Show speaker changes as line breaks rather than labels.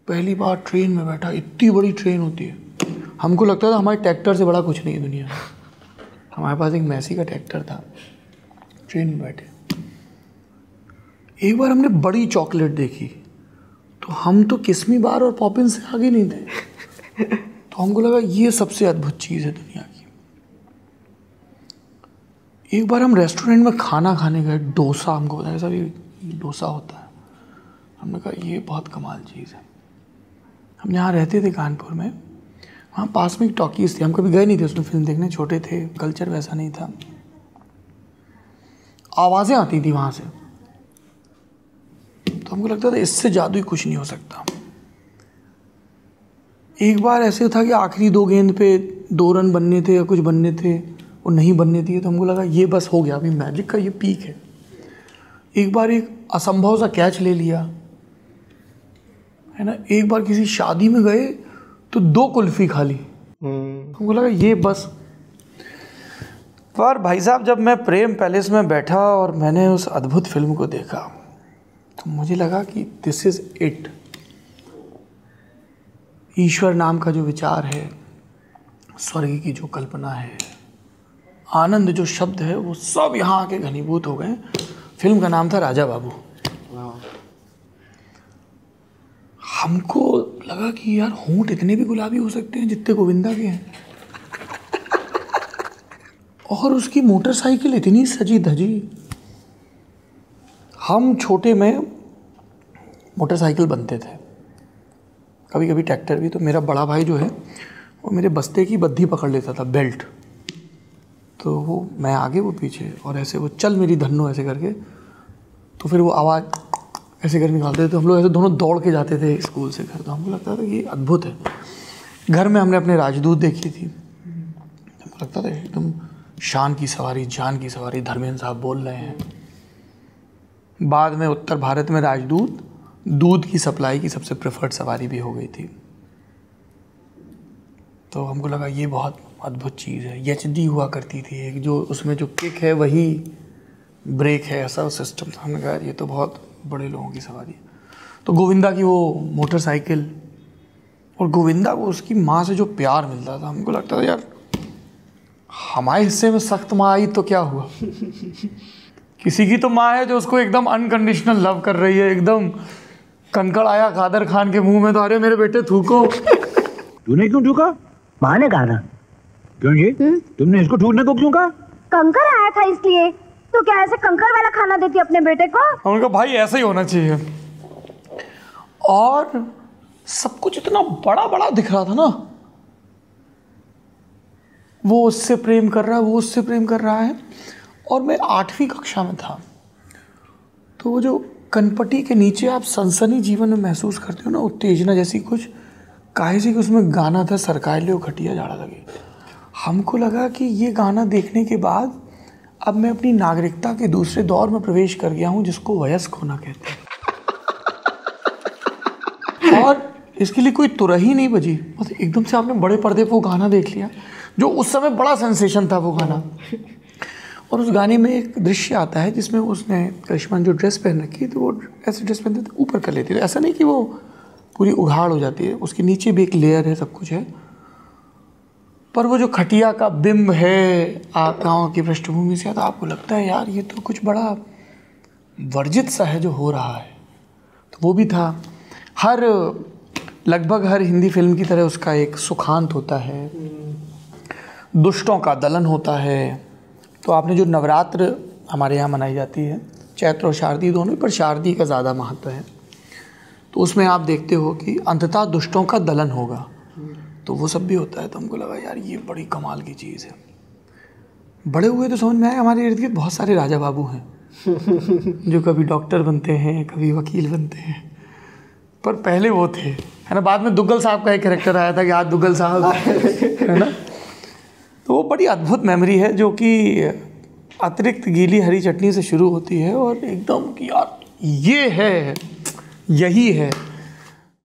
पहली बार ट्रेन में बैठा, इतनी बड़ी ट्रेन होती है, हमको लगता था हमारे ट्रैक्टर से बड़ा कुछ नहीं है दुनिया में। हमारे पास एक मैसी का ट्रैक्टर था, ट्रेन में बैठे। एक बार हमने बड़ी चॉकलेट देखी, तो हम तो किस्मी बार और पॉपिन से आगे नहीं थे, तो हमको लगा ये सबसे अद्भुत चीज़ है दुनिया की। एक बार हम रेस्टोरेंट में खाना खाने गए, डोसा, हमको बताया सर ये डोसा होता है। हमने कहा ये बहुत कमाल चीज़ है। हम यहाँ रहते थे कानपुर में, वहाँ पास में एक टॉकीज़ थी, हम कभी गए नहीं थे उसमें फिल्म देखने, छोटे थे, कल्चर वैसा नहीं था। आवाज़ें आती थी वहाँ से, तो हमको लगता था इससे जादू ही कुछ नहीं हो सकता। एक बार ऐसे था कि आखिरी 2 गेंद पे 2 रन बनने थे या कुछ बनने थे, वो नहीं बनने दिए, तो हमको लगा ये बस हो गया, अभी मैजिक का ये पीक है। एक बार एक असंभव सा कैच ले लिया, है ना। एक बार किसी शादी में गए तो 2 कुल्फ़ी खा ली, हमको लगा ये बस। पर भाई साहब जब मैं प्रेम पैलेस में बैठा और मैंने उस अद्भुत फिल्म को देखा, तो मुझे लगा कि दिस इज़ इट। ईश्वर नाम का जो विचार है, स्वर्ग की जो कल्पना है, आनंद जो शब्द है, वो सब यहाँ आके घनीभूत हो गए। फिल्म का नाम था राजा बाबू। हमको लगा कि यार होंठ इतने भी गुलाबी हो सकते हैं जितने गोविंदा के हैं, और उसकी मोटरसाइकिल इतनी सजी धजी। हम छोटे में मोटरसाइकिल बनते थे, कभी कभी ट्रैक्टर भी। तो मेरा बड़ा भाई जो है वो मेरे बस्ते की बद्धी पकड़ लेता था, बेल्ट, तो वो मैं आगे वो पीछे, और ऐसे वो चल मेरी धन्नो ऐसे करके, तो फिर वो आवाज़ ऐसे कर निकालते थे, तो हम लोग ऐसे दोनों दौड़ के जाते थे स्कूल से घर। तो हमको लगता था ये अद्भुत है। घर में हमने अपने राजदूत देखी थी, हमको लगता था एकदम शान की सवारी, जान की सवारी, धर्मेंद्र साहब बोल रहे हैं। बाद में उत्तर भारत में राजदूत दूध की सप्लाई की सबसे प्रेफर्ड सवारी भी हो गई थी। तो हमको लगा ये बहुत अद्भुत चीज़ है। एचडी हुआ करती थी एक, जो उसमें जो किक है वही ब्रेक है, ऐसा सिस्टम था। हमने कहा ये तो बहुत बड़े लोगों की सवारी है। तो गोविंदा की वो मोटरसाइकिल, और गोविंदा को उसकी माँ से जो प्यार मिलता था, हमको लगता था यार हमारे हिस्से में सख्त माँ आई तो क्या हुआ। किसी की तो माँ है जो उसको एकदम अनकंडीशनल लव कर रही है, एकदम कंकड़ आया कादर खान के मुंह में तो अरे मेरे बेटे थूको।
तूने क्यों थूका?
माँ ने कहा था।
क्यों जी? तुमने इसको थूकने को क्यों कहा?
कंकर आया था इसलिए। तो क्या ऐसे कंकर वाला खाना देती अपने बेटे को?
उनका भाई ऐसा ही होना चाहिए। और सब कुछ इतना बड़ा बड़ा दिख रहा था ना, वो उससे प्रेम कर रहा है, वो उससे प्रेम कर रहा है। और मैं 8वीं कक्षा में था, तो वो जो कनपटी के नीचे आप सनसनी जीवन में महसूस करते हो ना, उत्तेजना जैसी कुछ, काहे से कि उसमें गाना था सरकार ले खटिया जाड़ा लगे। हमको लगा कि ये गाना देखने के बाद अब मैं अपनी नागरिकता के दूसरे दौर में प्रवेश कर गया हूँ, जिसको वयस्क होना कहते हैं। और इसके लिए कोई तुरही नहीं बजी, बस एकदम से आपने बड़े पर्दे पर वो गाना देख लिया, जो उस समय बड़ा सेंसेशन था वो गाना। और उस गाने में एक दृश्य आता है जिसमें उसने, करिश्मा ने जो ड्रेस पहन रखी है, तो वो ऐसे ड्रेस पहनते थे ऊपर कर लेती है, ऐसा नहीं कि वो पूरी उघाड़ हो जाती है, उसके नीचे भी एक लेयर है, सब कुछ है। पर वो जो खटिया का बिंब है गाँव की पृष्ठभूमि से, तो आपको लगता है यार ये तो कुछ बड़ा वर्जित सा है जो हो रहा है। तो वो भी था। लगभग हर हिंदी फिल्म की तरह उसका एक सुखांत होता है, दुष्टों का दलन होता है। तो आपने जो नवरात्र हमारे यहाँ मनाई जाती है, चैत्र और शारदीय दोनों, पर शारदीय का ज़्यादा महत्व है, तो उसमें आप देखते हो कि अंततः दुष्टों का दलन होगा, तो वो सब भी होता है। तो हमको लगा यार ये बड़ी कमाल की चीज़ है। बड़े हुए तो समझ में आया हमारे इर्द गिर्द बहुत सारे राजा बाबू हैं जो कभी डॉक्टर बनते हैं, कभी वकील बनते हैं, पर पहले वो थे, है ना। बाद में दुग्गल साहब का एक कैरेक्टर आया था कि आज दुग्गल साहब, है ना। तो वो बड़ी अद्भुत मेमोरी है, जो कि अतिरिक्त गीली हरी चटनी से शुरू होती है और एकदम कि यार ये है, यही है।